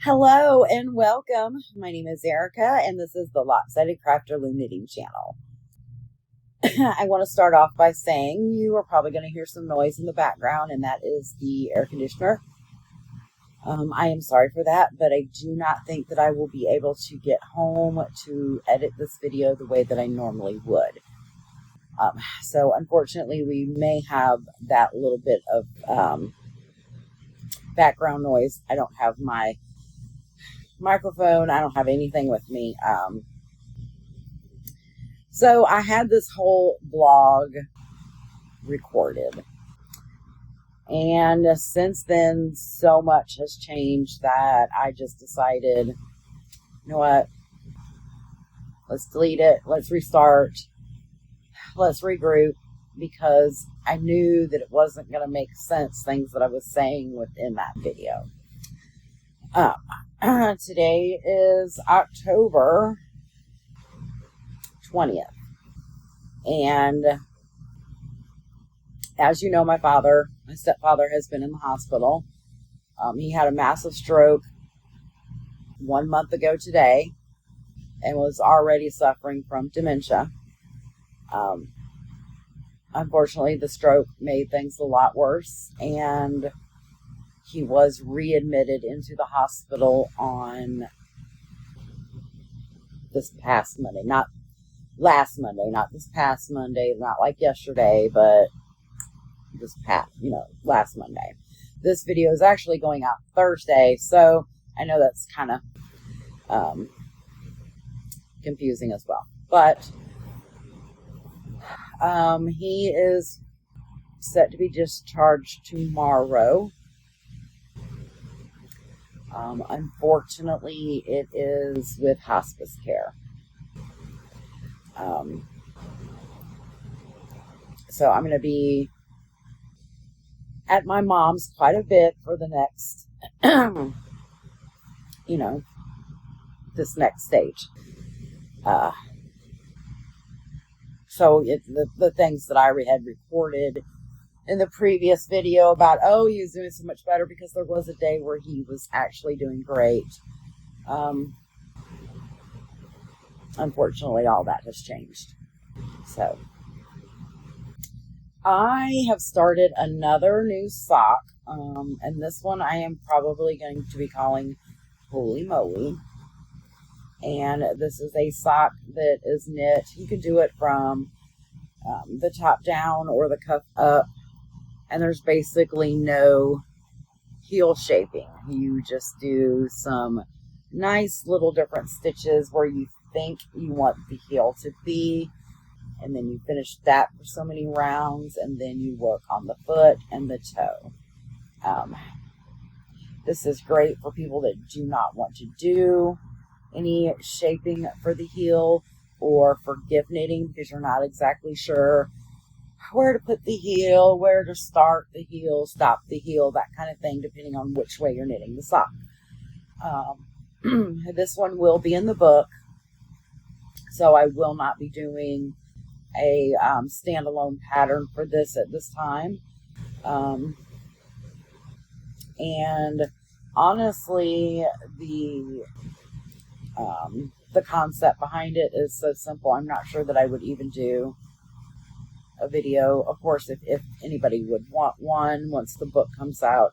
Hello and welcome. My name is Erica and this is the Lopsided Crafter Loom Knitting channel. I want to start off by saying you are probably going to hear some noise in the background, and that is the air conditioner. I am sorry for that, but I do not think that I will be able to get home to edit this video the way that I normally would. So unfortunately we may have that little bit of background noise. I don't have my microphone. I don't have anything with me. So I had this whole blog recorded, and since then so much has changed that I just decided, you know what, let's delete it, let's restart, let's regroup, because I knew that it wasn't going to make sense, things that I was saying within that video. Today is October 20th, and as you know, my stepfather has been in the hospital. He had a massive stroke 1 month ago today and was already suffering from dementia. Unfortunately, the stroke made things a lot worse, and he was readmitted into the hospital on this past Monday. Not last Monday, not this past Monday, not like yesterday, but this past, last Monday. This video is actually going out Thursday, so I know that's kind of confusing as well. But he is set to be discharged tomorrow. Unfortunately, it is with hospice care. So I'm going to be at my mom's quite a bit for the next, this next stage. So the things that I had recorded in the previous video about, he was doing so much better, because there was a day where he was actually doing great. Unfortunately, all that has changed. So I have started another new sock, and this one I am probably going to be calling Holy Moly. And this is a sock that is knit. You can do it from the top down or the cuff up, and there's basically no heel shaping. You just do some nice little different stitches where you think you want the heel to be, and then you finish that for so many rounds, and then you work on the foot and the toe. This is great for people that do not want to do any shaping for the heel, or for gift knitting, because you're not exactly sure where to put the heel, where to start the heel, stop the heel, that kind of thing, depending on which way you're knitting the sock. This one will be in the book, so I will not be doing a standalone pattern for this at this time. And honestly, the concept behind it is so simple. I'm not sure that I would even do a video. Of course, if anybody would want one once the book comes out,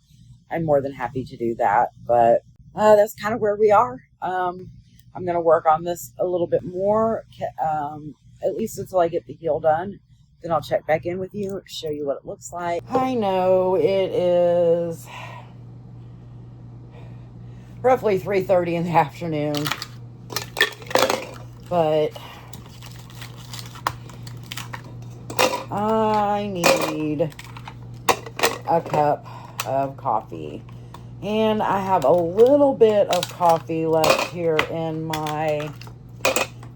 I'm more than happy to do that. But that's kind of where we are. I'm going to work on this a little bit more, at least until I get the heel done. Then I'll check back in with you, show you what it looks like. I know it is roughly 3:30 in the afternoon, but I need a cup of coffee, and I have a little bit of coffee left here in my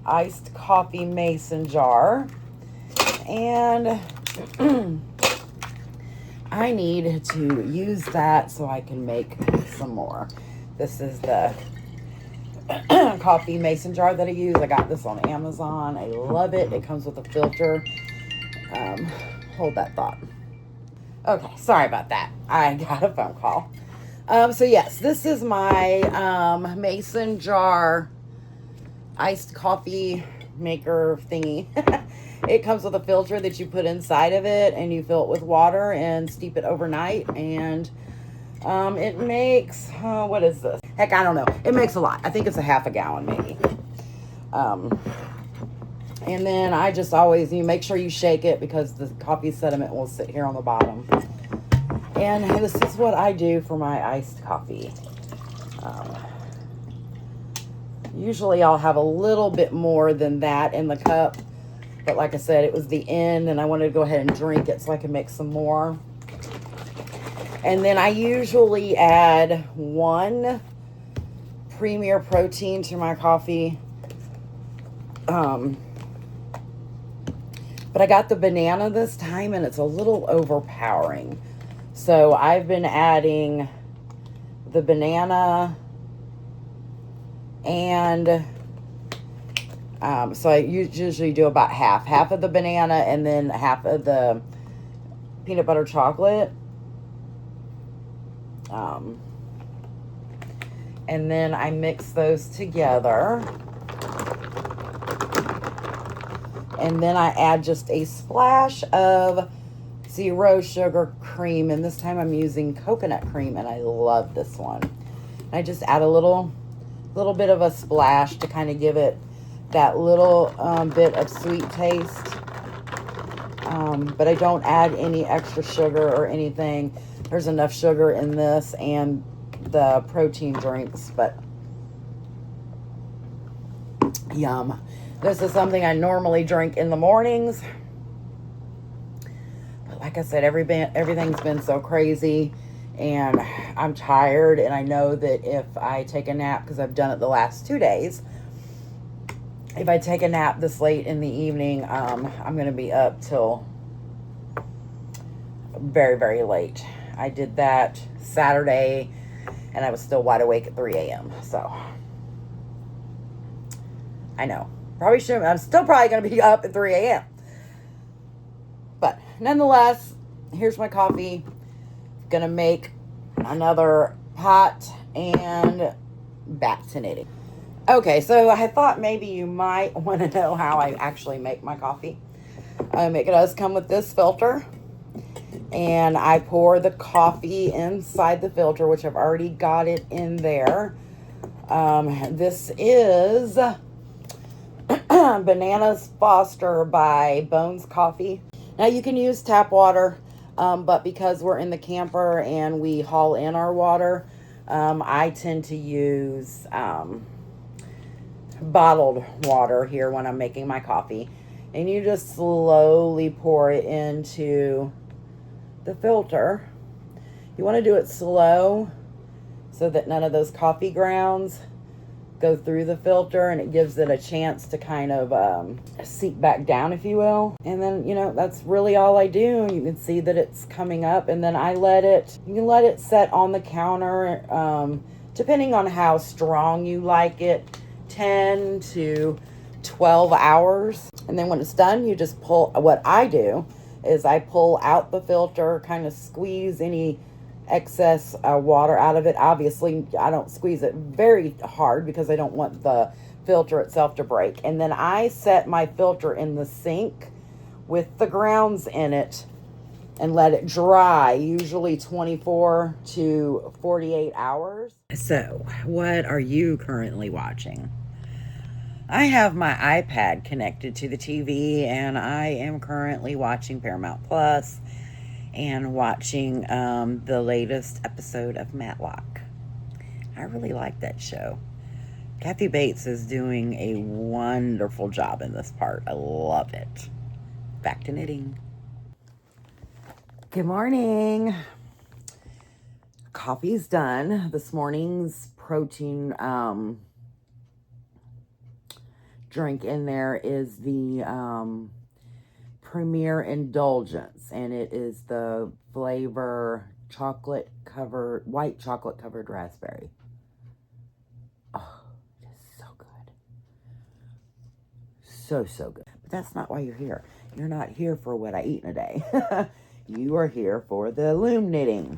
iced coffee mason jar, and I need to use that so I can make some more. This is the coffee mason jar that I use. I got this on Amazon. I love it. It comes with a filter. Hold that thought. Okay, sorry about that. I got a phone call. So yes, this is my mason jar iced coffee maker thingy. It comes with a filter that you put inside of it, and you fill it with water and steep it overnight. And it makes, what is this? Heck, I don't know. It makes a lot. I think it's a half a gallon maybe. And then I just always, you make sure you shake it because the coffee sediment will sit here on the bottom. And this is what I do for my iced coffee. Usually I'll have a little bit more than that in the cup. But like I said, it was the end and I wanted to go ahead and drink it so I can make some more. And then I usually add 1 Premier Protein to my coffee. But I got the banana this time and it's a little overpowering. So I've been adding the banana and so I usually do about half of the banana and then half of the peanut butter chocolate. And then I mix those together. And then I add just a splash of 0 sugar cream. And this time I'm using coconut cream and I love this one. I just add a little bit of a splash to kind of give it that little bit of sweet taste. But I don't add any extra sugar or anything. There's enough sugar in this and the protein drinks, but yum. This is something I normally drink in the mornings. But like I said, everything's been so crazy and I'm tired. And I know that if I take a nap, because I've done it the last 2 days, if I take a nap this late in the evening, I'm going to be up till very, very late. I did that Saturday and I was still wide awake at 3 a.m. So I know. Probably shouldn't. I'm still probably going to be up at 3 a.m. But nonetheless, here's my coffee. Gonna make another pot and back to knitting. Okay, so I thought maybe you might want to know how I actually make my coffee. It does come with this filter. And I pour the coffee inside the filter, which I've already got it in there. This is Bananas Foster by Bones Coffee. Now you can use tap water, but because we're in the camper and we haul in our water, I tend to use bottled water here when I'm making my coffee. And you just slowly pour it into the filter. You want to do it slow so that none of those coffee grounds go through the filter and it gives it a chance to kind of seep back down, if you will. And then, you know, that's really all I do. You can see that it's coming up, and then I you can let it set on the counter, depending on how strong you like it, 10 to 12 hours. And then when it's done, you just pull. What I do is I pull out the filter, kind of squeeze any excess water out of it. Obviously, I don't squeeze it very hard because I don't want the filter itself to break. And then I set my filter in the sink with the grounds in it and let it dry, usually 24 to 48 hours. So, what are you currently watching? I have my iPad connected to the TV, and I am currently watching Paramount Plus and watching the latest episode of Matlock. I really like that show. Kathy Bates is doing a wonderful job in this part. I love it. Back to knitting. Good morning. Coffee's done. This morning's protein drink in there is the Premier Indulgence, and it is the flavor white chocolate covered raspberry. Oh, it is so good. So good. But that's not why you're here. You're not here for what I eat in a day. You are here for the loom knitting.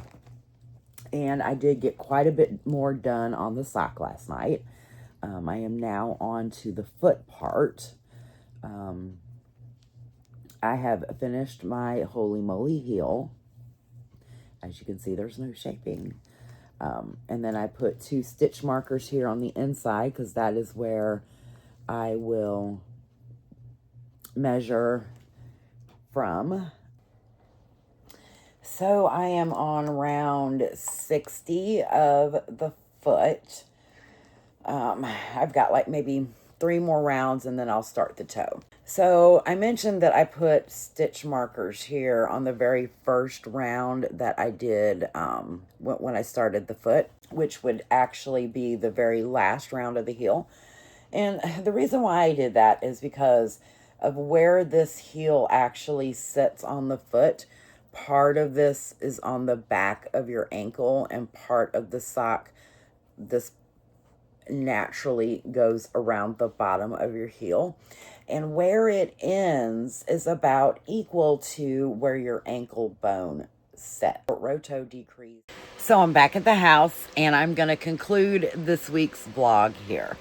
And I did get quite a bit more done on the sock last night. I am now on to the foot part. I have finished my Holy Moly heel. As you can see, there's no shaping. And then I put 2 stitch markers here on the inside because that is where I will measure from. So I am on round 60 of the foot. I've got like maybe 3 more rounds and then I'll start the toe. So I mentioned that I put stitch markers here on the very first round that I did when I started the foot, which would actually be the very last round of the heel. And the reason why I did that is because of where this heel actually sits on the foot. Part of this is on the back of your ankle and part of the sock, this naturally goes around the bottom of your heel. And where it ends is about equal to where your ankle bone set. Roto decrease. So I'm back at the house and I'm going to conclude this week's vlog here.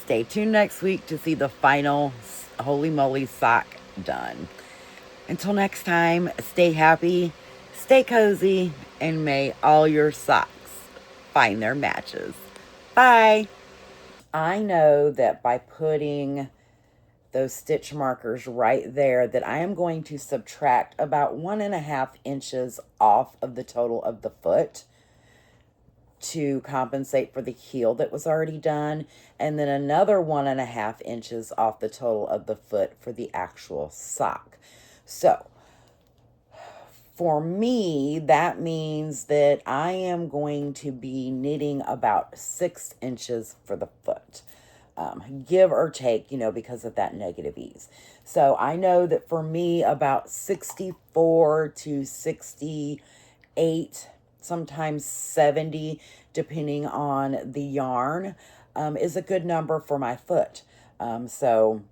Stay tuned next week to see the final Holy Moly sock done. Until next time, stay happy, stay cozy, and may all your socks find their matches. Bye. I know that by putting those stitch markers right there that I am going to subtract about 1.5 inches off of the total of the foot to compensate for the heel that was already done, and then another 1.5 inches off the total of the foot for the actual sock. So for me, that means that I am going to be knitting about 6 inches for the foot. Give or take, because of that negative ease. So I know that for me, about 64 to 68, sometimes 70, depending on the yarn, is a good number for my foot. So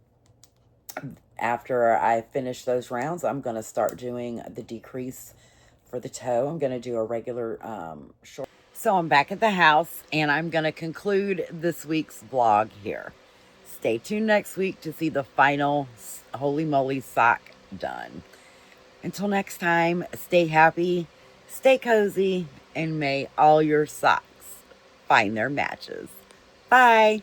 after I finish those rounds, I'm going to start doing the decrease for the toe. I'm going to do a regular short. So I'm back at the house and I'm going to conclude this week's vlog here. Stay tuned next week to see the final Holy Moly sock done. Until next time, stay happy, stay cozy, and may all your socks find their matches. Bye.